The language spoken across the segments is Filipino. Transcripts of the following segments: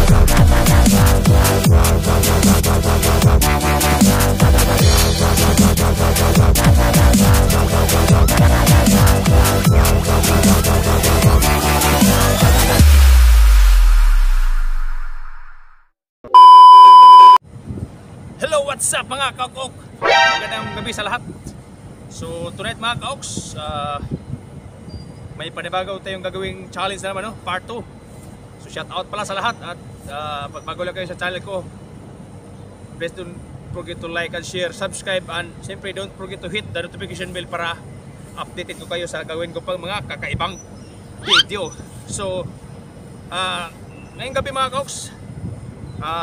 Hello, what's up mga kaok? Magandang gabi sa lahat. So tonight mga kaoks, may panibago tayong gagawing challenge na naman, no? Part 2. So shout out pala sa lahat. At pag bago lang kayo sa channel ko, please don't forget to like and share, subscribe, and siyempre don't forget to hit the notification bell para updated ko kayo sa gawin ko pang mga kakaibang video. So ngayong gabi mga kaoks,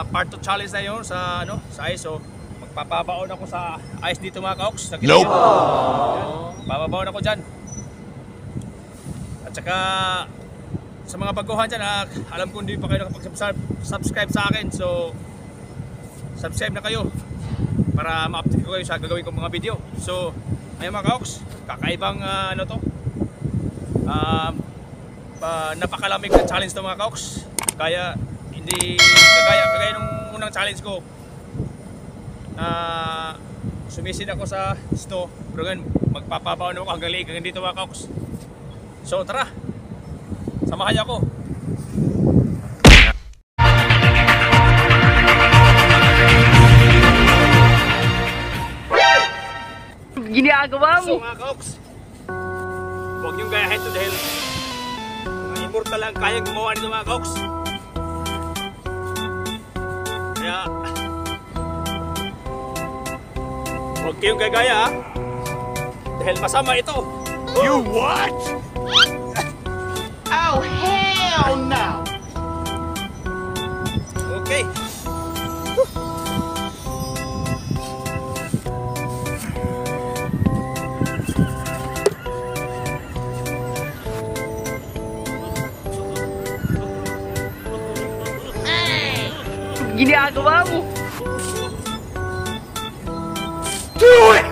part 2 challenge na yun sa sa ice. So magpapabaon ako sa ice dito mga kaoks. Nope. Papabaon ako dyan. At saka sa mga baguhan dyan, alam ko hindi pa kayo nakapag-subscribe sa akin. So subscribe na kayo para ma-update ko kayo sa gagawin kong mga video. So ayun mga kaoks, kakaibang napakalamig na challenge to mga kaoks. Kaya hindi kagaya nung unang challenge ko, sumisid ako sa snow, pero ngayon magpapabaon ako hanggang liig, hanggang dito mga kaoks. So tara, samahan niyo ako. Ginagawa mo! So mga kaoks, huwag niyong gayahin ito dahil mga immortal lang kaya gumawa nito mga kaoks. Kaya huwag kayong gagaya dahil masama ito. You what? Oh hell no! Okay. Ginagawa mo! Do it!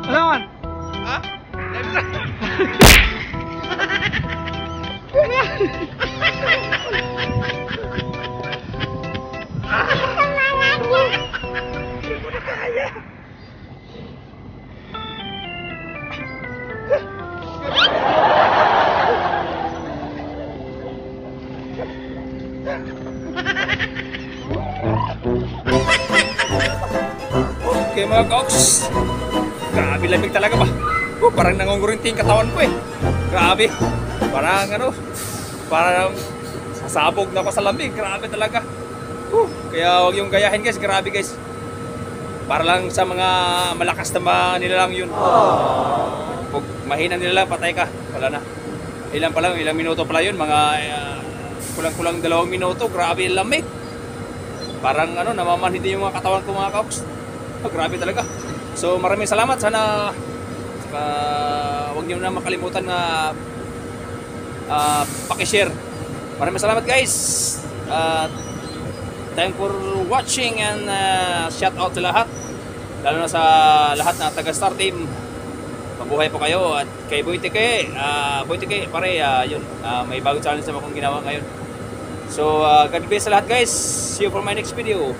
Naman? Ha? Okay mga kaoks, grabe lamig talaga ba? Parang nangungurinti yung katawan ko eh. Grabe. Parang sasabog na ako sa lamig. Grabe talaga. Kaya huwag yung gayahin guys. Grabe guys. Para lang sa mga malakas na nilalang yun. Pag mahina nilalang, patay ka. Wala na. Ilang minuto pala yun. Mga kulang-kulang 2 minuto. Grabe yung lamig. Parang namamanhid yung mga katawan ko mga kaoks. Grabe talaga. So maraming salamat. Sana huwag niyo na makalimutan na pakishare. Maraming salamat guys. Thank for watching and shout out sa lahat. Lalo na sa lahat na taga Star Team. Mabuhay po kayo. At kay Boy Tike pare, yun, may bagong challenge naman akong ginawa ngayon. So God bless sa lahat guys. See you for my next video.